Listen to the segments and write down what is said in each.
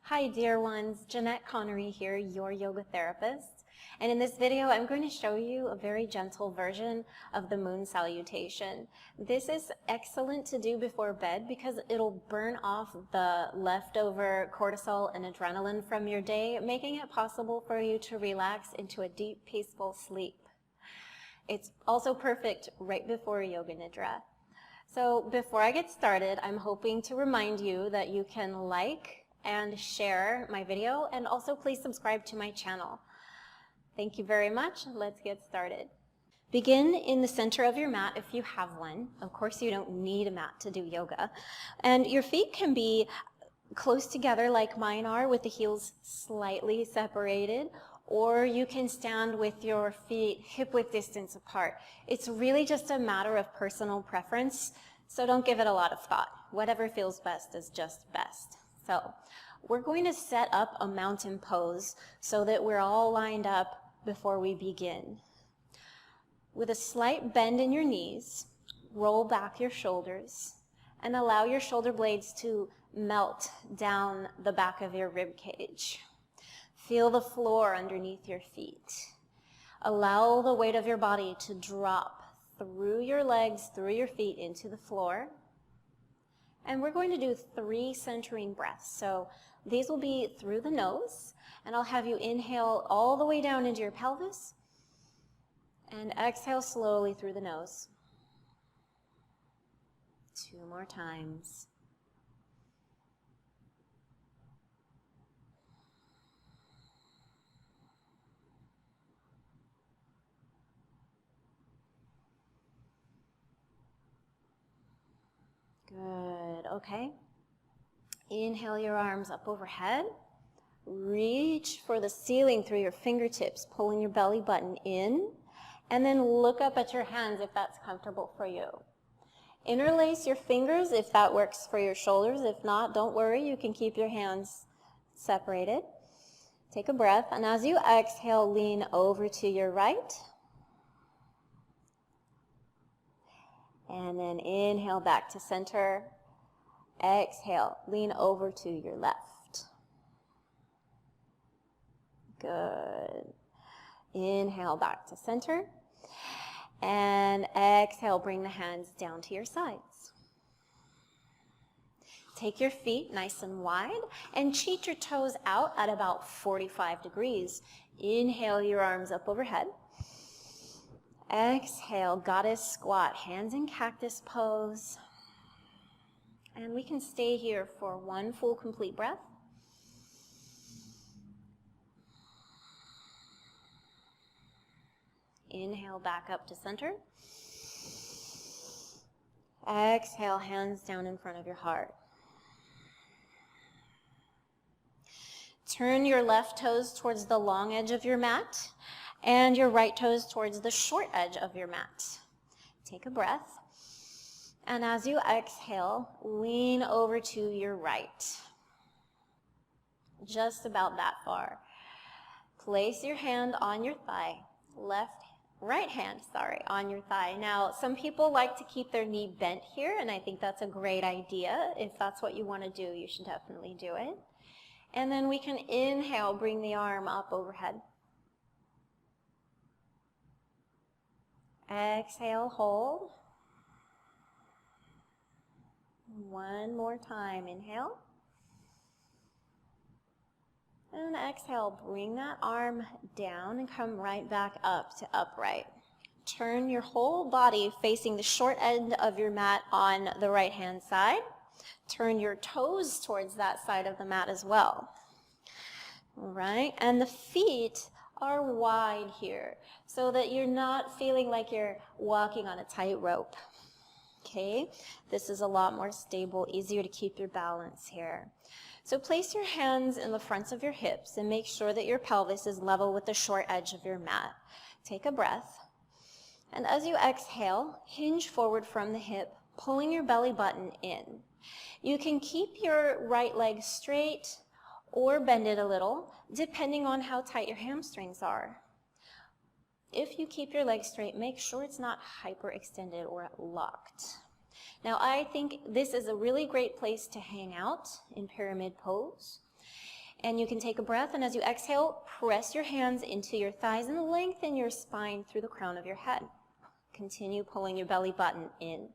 Hi dear ones, Jeanette Connery here, your yoga therapist. And in this video, I'm going to show you a very gentle version of the Moon Salutation. This is excellent to do before bed because it'll burn off the leftover cortisol and adrenaline from your day, making it possible for you to relax into a deep, peaceful sleep. It's also perfect right before yoga nidra. So before I get started, I'm hoping to remind you that you can like and share my video, and also please subscribe to my channel. Thank you very much. Let's get started. Begin in the center of your mat if you have one. Of course, you don't need a mat to do yoga. And your feet can be close together like mine are, with the heels slightly separated, or you can stand with your feet hip-width distance apart. It's really just a matter of personal preference, so don't give it a lot of thought. Whatever feels best is just best. So we're going to set up a mountain pose so that we're all lined up before we begin. With a slight bend in your knees, roll back your shoulders and allow your shoulder blades to melt down the back of your rib cage. Feel the floor underneath your feet. Allow the weight of your body to drop through your legs, through your feet into the floor. And we're going to do 3 centering breaths. So these will be through the nose, and I'll have you inhale all the way down into your pelvis, and exhale slowly through the nose. 2 more times. Good, okay. Inhale your arms up overhead. Reach for the ceiling through your fingertips, pulling your belly button in, and then look up at your hands if that's comfortable for you. Interlace your fingers if that works for your shoulders. If not, don't worry, you can keep your hands separated. Take a breath, and as you exhale, lean over to your right. And then inhale back to center. Exhale, lean over to your left. Good. Inhale back to center. And exhale, bring the hands down to your sides. Take your feet nice and wide and cheat your toes out at about 45 degrees. Inhale your arms up overhead. Exhale, goddess squat, hands in cactus pose. And we can stay here for 1 full complete breath. Inhale back up to center. Exhale, hands down in front of your heart. Turn your left toes towards the long edge of your mat and your right toes towards the short edge of your mat. Take a breath. And as you exhale, lean over to your right. Just about that far. Place your hand on your thigh. Right hand on your thigh. Now, some people like to keep their knee bent here, and I think that's a great idea. If that's what you want to do, you should definitely do it. And then we can inhale, bring the arm up overhead. Exhale, hold. 1 more time, inhale. And exhale, bring that arm down and come right back up to upright. Turn your whole body facing the short end of your mat on the right hand side. Turn your toes towards that side of the mat as well. All right, and the feet are wide here so that you're not feeling like you're walking on a tightrope. Okay, this is a lot more stable, easier to keep your balance here. So place your hands in the fronts of your hips and make sure that your pelvis is level with the short edge of your mat. Take a breath. And as you exhale, hinge forward from the hip, pulling your belly button in. You can keep your right leg straight or bend it a little, depending on how tight your hamstrings are. If you keep your legs straight, make sure it's not hyperextended or locked. Now, I think this is a really great place to hang out in pyramid pose. And you can take a breath, and as you exhale, press your hands into your thighs and lengthen your spine through the crown of your head. Continue pulling your belly button in.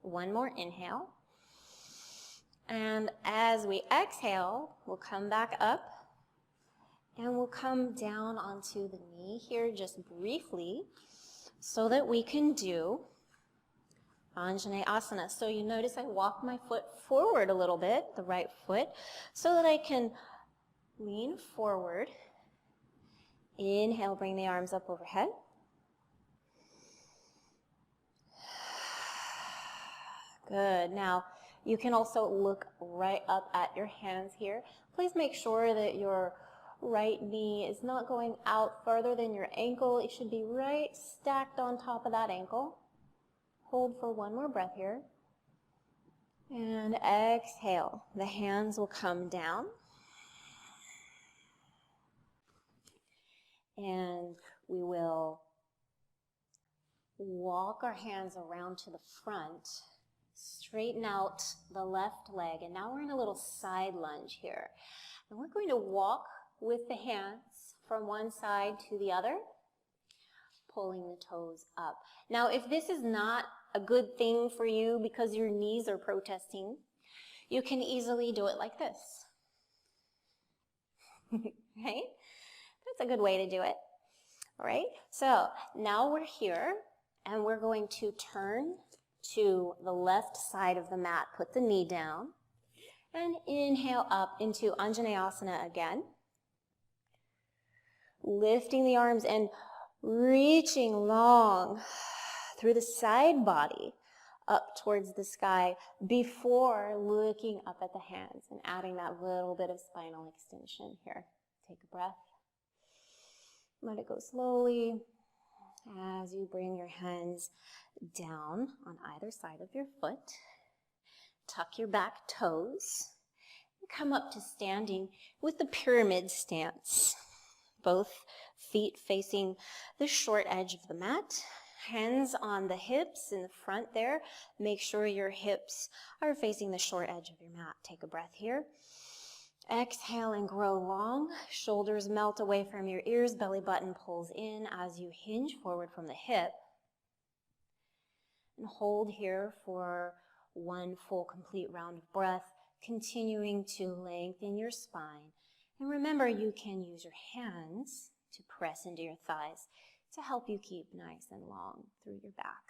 One more inhale. And as we exhale, we'll come back up and we'll come down onto the knee here just briefly so that we can do Anjaneyasana. So you notice I walk my foot forward a little bit, the right foot, so that I can lean forward. Inhale, bring the arms up overhead. Good. Now, you can also look right up at your hands here. Please make sure that your right knee is not going out further than your ankle. It should be right stacked on top of that ankle. Hold for one more breath here. And exhale. The hands will come down. And we will walk our hands around to the front. Straighten out the left leg. And now we're in a little side lunge here. And we're going to walk with the hands from one side to the other, pulling the toes up. Now, if this is not a good thing for you because your knees are protesting, you can easily do it like this. Right? That's a good way to do it. All right? So now we're here, and we're going to turn to the left side of the mat. Put the knee down, and inhale up into Anjaneyasana again. Lifting the arms and reaching long through the side body up towards the sky before looking up at the hands and adding that little bit of spinal extension here. Take a breath. Let it go slowly as you bring your hands down on either side of your foot. Tuck your back toes and come up to standing with the pyramid stance. Both feet facing the short edge of the mat. Hands on the hips in the front there. Make sure your hips are facing the short edge of your mat. Take a breath here. Exhale and grow long. Shoulders melt away from your ears. Belly button pulls in as you hinge forward from the hip. And hold here for one full complete round of breath, continuing to lengthen your spine. And remember, you can use your hands to press into your thighs to help you keep nice and long through your back.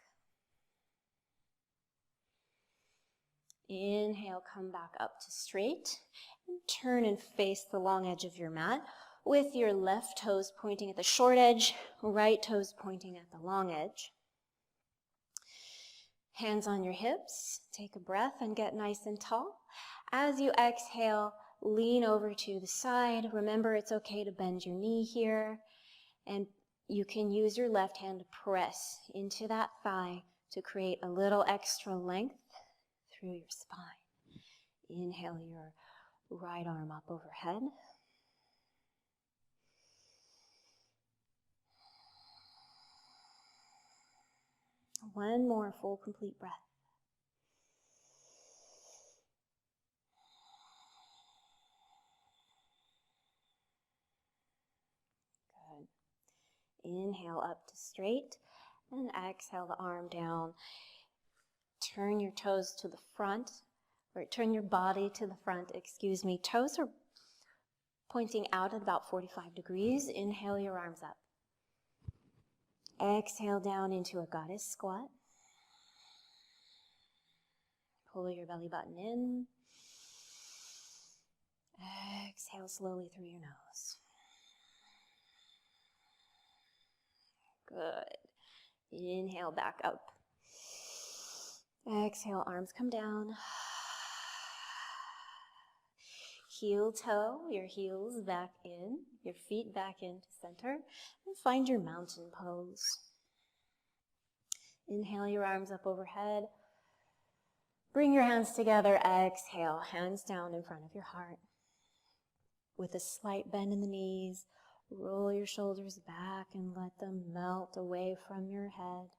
Inhale, come back up to straight, and turn and face the long edge of your mat with your left toes pointing at the short edge, right toes pointing at the long edge. Hands on your hips, take a breath and get nice and tall. As you exhale, lean over to the side. Remember, it's okay to bend your knee here, and you can use your left hand to press into that thigh to create a little extra length through your spine. Inhale your right arm up overhead. One more full, complete breath. Good. Inhale up to straight, and exhale the arm down. Turn your toes to the front, or turn your body to the front, excuse me. Toes are pointing out at about 45 degrees. Inhale your arms up. Exhale down into a goddess squat. Pull your belly button in. Exhale slowly through your nose. Good. Inhale back up. Exhale, arms come down. Heel toe, your heels back in, your feet back into center, and find your mountain pose. Inhale your arms up overhead. Bring your hands together. Exhale, hands down in front of your heart. With a slight bend in the knees, roll your shoulders back and let them melt away from your head.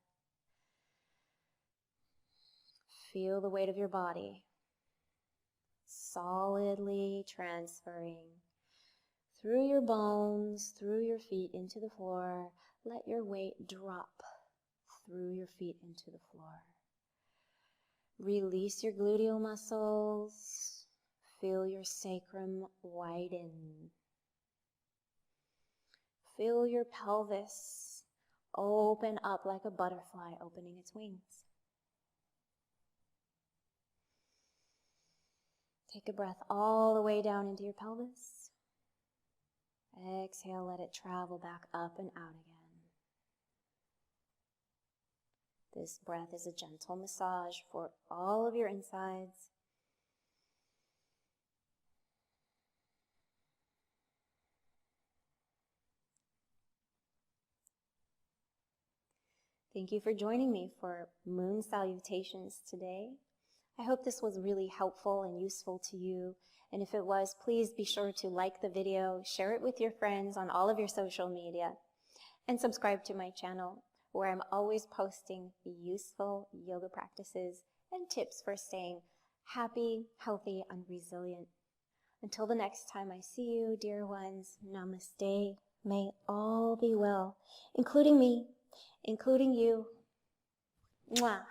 Feel the weight of your body solidly transferring through your bones, through your feet into the floor. Let your weight drop through your feet into the floor. Release your gluteal muscles. Feel your sacrum widen. Feel your pelvis open up like a butterfly opening its wings. Take a breath all the way down into your pelvis. Exhale, let it travel back up and out again. This breath is a gentle massage for all of your insides. Thank you for joining me for Moon Salutations today. I hope this was really helpful and useful to you. And if it was, please be sure to like the video, share it with your friends on all of your social media, and subscribe to my channel, where I'm always posting useful yoga practices and tips for staying happy, healthy, and resilient. Until the next time I see you, dear ones, namaste. May all be well, including me, including you. Mwah.